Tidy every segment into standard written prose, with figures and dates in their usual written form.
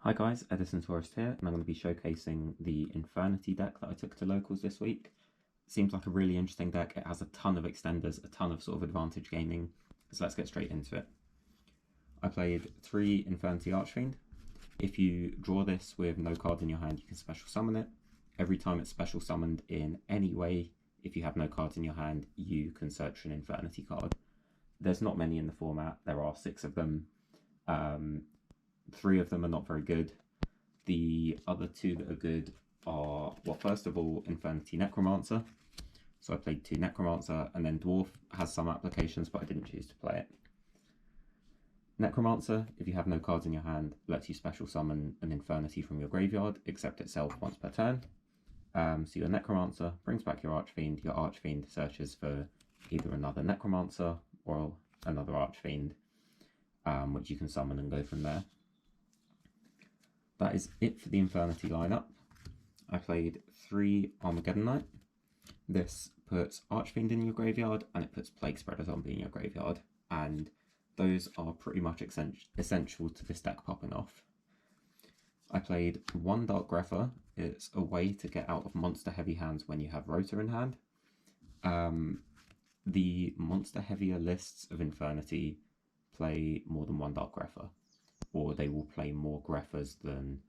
Hi guys, Edison Tourist here, and I'm going to be showcasing the Infernity deck that I took to locals this week. Seems like a really interesting deck. It has a ton of extenders, a ton of sort of advantage gaming, so let's get straight into it. I played 3 Infernity Archfiend. If you draw this with no card in your hand, you can special summon it. Every time it's special summoned in any way, if you have no cards in your hand, you can search for an Infernity card. There's not many in the format, there are 6 of them. 3 of them are not very good. The other 2 that are good are, well, first of all, Infernity Necromancer. So I played 2 Necromancer, and then Dwarf has some applications, but I didn't choose to play it. Necromancer, if you have no cards in your hand, lets you special summon an Infernity from your graveyard, except itself once per turn. So your Necromancer brings back your Archfiend searches for either another Necromancer or another Archfiend, which you can summon and go from there. That is it for the Infernity lineup. I played 3 Armageddon Knight. This puts Archfiend in your graveyard and it puts Plague Spreader Zombie in your graveyard, and those are pretty much essential to this deck popping off. I played 1 Dark Grepher. It's a way to get out of monster heavy hands when you have Rota in hand. The monster heavier lists of Infernity play more than 1 Dark Grepher, or they will play more Greffers than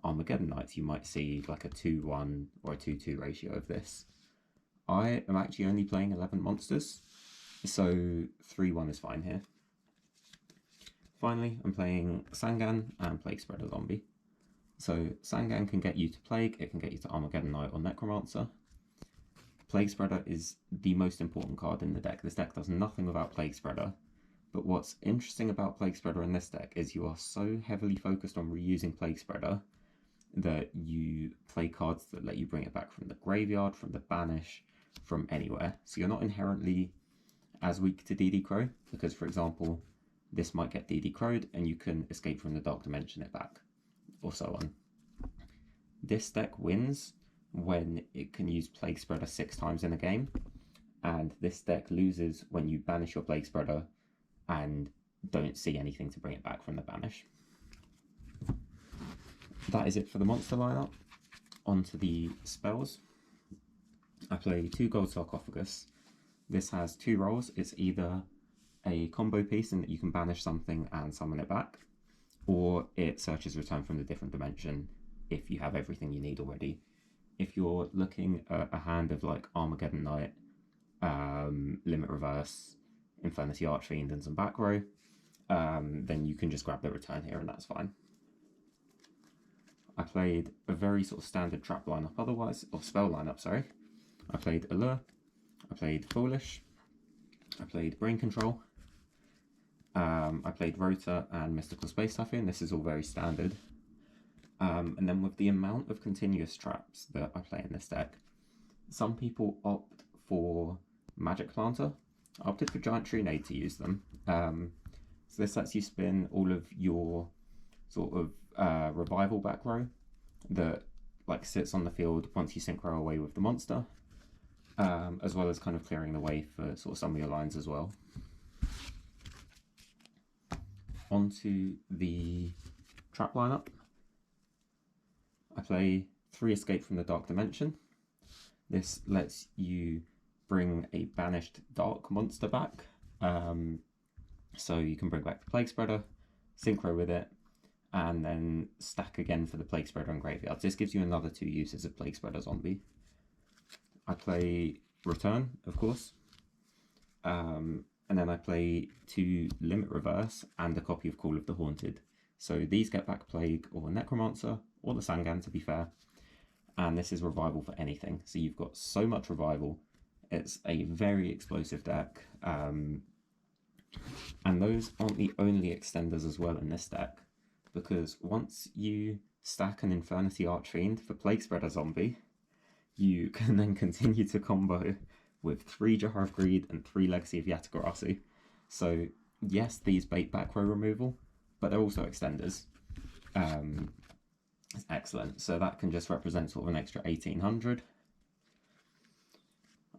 Armageddon Knights. You might see like a 2-1 or a 2-2 ratio of this. I am actually only playing 11 monsters, so 3-1 is fine here. Finally, I'm playing Sangan and Plague Spreader Zombie. So Sangan can get you to Plague, it can get you to Armageddon Knight or Necromancer. Plague Spreader is the most important card in the deck. This deck does nothing without Plague Spreader. But what's interesting about Plague Spreader in this deck is you are so heavily focused on reusing Plague Spreader that you play cards that let you bring it back from the graveyard, from the banish, from anywhere. So you're not inherently as weak to DD Crow, because for example, this might get DD Crowed and you can escape from the Dark Dimension it back, or so on. This deck wins when it can use Plague Spreader 6 times in a game, and this deck loses when you banish your Plague Spreader and don't see anything to bring it back from the banish. That is it for the monster lineup. On to the spells. I play 2 Gold Sarcophagus. This has 2 roles. It's either a combo piece in that you can banish something and summon it back, or it searches return from the different dimension if you have everything you need already. If you're looking at a hand of like Armageddon Knight, Limit Reverse, Infernity Archfiend and some back row, then you can just grab the return here and that's fine. I played a very sort of standard trap lineup otherwise, or spell lineup, sorry. I played Allure, I played Foolish, I played Brain Control, I played Rota and Mystical Space Typhoon. This is all very standard. And then with the amount of continuous traps that I play in this deck, some people opt for Magic Planter. I opted for Giant Tree Nade to use them. So this lets you spin all of your sort of revival back row that like sits on the field once you synchro away with the monster, as well as kind of clearing the way for sort of some of your lines as well. Onto the trap lineup. I play 3 Escape from the Dark Dimension. This lets you bring a banished dark monster back. So you can bring back the Plague Spreader, Synchro with it, and then stack again for the Plague Spreader and graveyards. This gives you another 2 uses of Plague Spreader Zombie. I play Return, of course. And then I play 2 Limit Reverse and a copy of Call of the Haunted. So these get back Plague or Necromancer, or the Sangan to be fair. And this is revival for anything. So you've got so much revival. It's a very explosive deck. And those aren't the only extenders as well in this deck, because once you stack an Infernity Archfiend for Plague Spreader Zombie, you can then continue to combo with 3 Jar of Greed and 3 Legacy of Yatagarasu. So yes, these bait back row removal, but they're also extenders. It's excellent. So that can just represent sort of an extra 1800.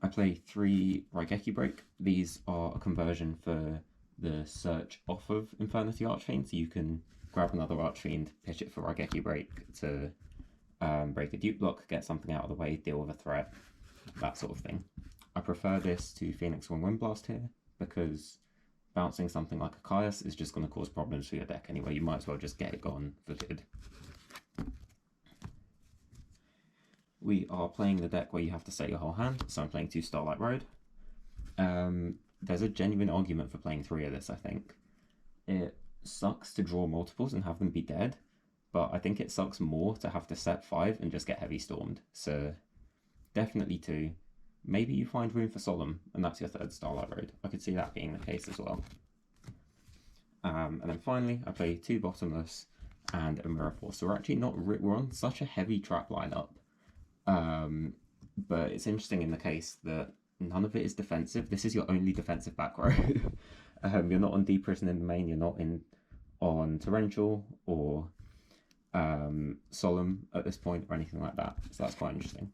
I play 3 Raigeki Break. These are a conversion for the search off of Infernity Archfiend, so you can grab another Archfiend, pitch it for Raigeki Break to break a Duke block, get something out of the way, deal with a threat, that sort of thing. I prefer this to Phoenix Wing Windblast here, because bouncing something like a Caius is just going to cause problems for your deck anyway. You might as well just get it gone for good. We are playing the deck where you have to set your whole hand, so I'm playing 2 Starlight Road. There's a genuine argument for playing 3 of this, I think. It sucks to draw multiples and have them be dead, but I think it sucks more to have to set 5 and just get heavy stormed. So definitely 2. Maybe you find room for Solemn, and that's your 3rd Starlight Road. I could see that being the case as well. And then finally, I play 2 Bottomless and a Mirror Force. So we're actually we're on such a heavy trap lineup. But it's interesting in the case that none of it is defensive. This is your only defensive back row. You're not on Deep Prison in the main, you're not on Torrential or Solemn at this point or anything like that. So that's quite interesting.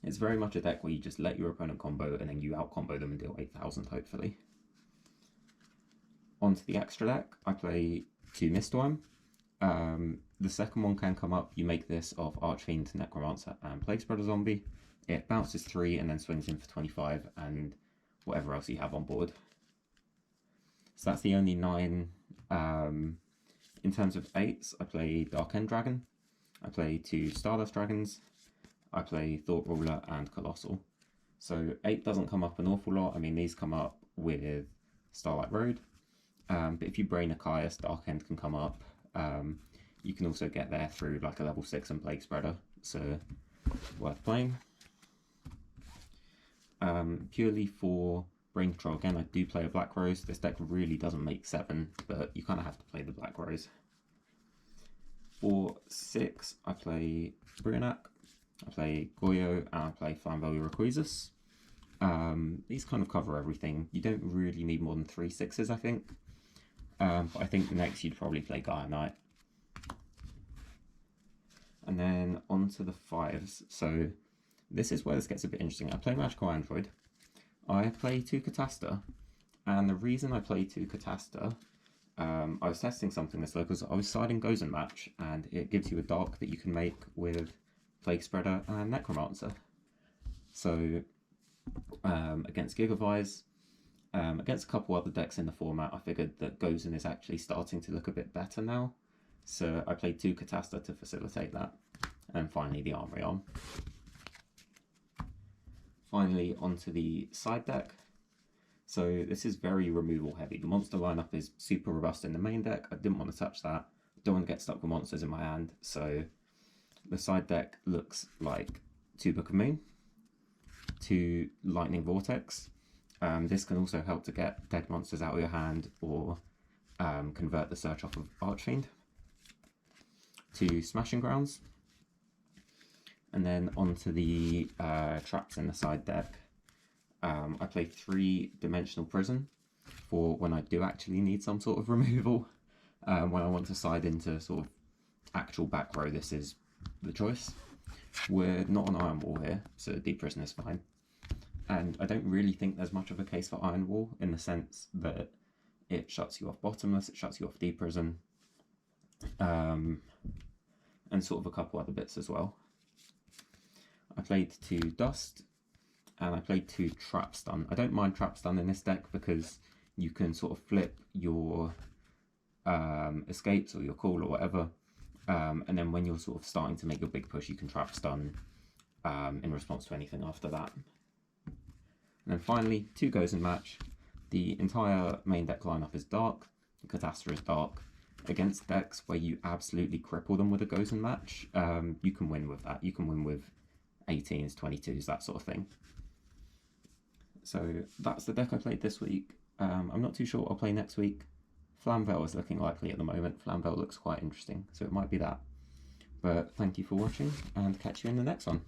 It's very much a deck where you just let your opponent combo and then you out-combo them and deal 8,000 hopefully. Onto the extra deck, I play 2 Mistworm. The second one can come up. You make this of Archfiend, Necromancer, and Plague Spreader Zombie. It bounces 3 and then swings in for 25 and whatever else you have on board. So that's the only 9. In terms of 8s, I play Dark End Dragon. I play 2 Stardust Dragons. I play Thought Ruler and Colossal. So 8 doesn't come up an awful lot. I mean, these come up with Starlight Road. But if you brain a Caius, Dark End can come up. You can also get there through like a level 6 and Plague Spreader, so worth playing. Purely for Brain Control, again, I do play a Black Rose. This deck really doesn't make 7, but you kind of have to play the Black Rose. For 6, I play Brionac, I play Goyo, and I play Flambeau Requisus. These kind of cover everything. You don't really need more than 3 6s, I think. But I think next you'd probably play Gaia Knight. And then on to the 5s. So this is where this gets a bit interesting. I play Magical Android. I play 2 Catasta. And the reason I play 2 Catasta, I was testing something this because I was siding Gozen Match, and it gives you a dark that you can make with Plague Spreader and Necromancer. So against Gigavise, against a couple other decks in the format, I figured that Gozen is actually starting to look a bit better now. So I played 2 Catasta to facilitate that. And finally the Armory Arm. Finally onto the side deck. So this is very removal heavy. The monster lineup is super robust in the main deck. I didn't want to touch that. I don't want to get stuck with monsters in my hand. So the side deck looks like 2 Book of Moon, 2 Lightning Vortex. This can also help to get dead monsters out of your hand or convert the search off of Archfiend. 2 Smashing Grounds. And then onto the traps in the side deck. I play 3 Dimensional Prison for when I do actually need some sort of removal. When I want to side into sort of actual back row, this is the choice. We're not on Iron Wall here, so Deep Prison is fine. And I don't really think there's much of a case for Iron Wall in the sense that it shuts you off Bottomless, it shuts you off Deep Prison, and sort of a couple other bits as well. I played 2 Dust, and I played 2 Trap Stun. I don't mind Trap Stun in this deck because you can sort of flip your escapes or your call or whatever, and then when you're sort of starting to make your big push, you can Trap Stun in response to anything after that. And then finally, 2 Gozen Match. The entire main deck lineup is dark, Catasta is dark. Against decks where you absolutely cripple them with a Gozen Match, you can win with that. You can win with 18s, 22s, that sort of thing. So that's the deck I played this week. I'm not too sure what I'll play next week. Flamvel is looking likely at the moment. Flamvel looks quite interesting, so it might be that. But thank you for watching, and catch you in the next one.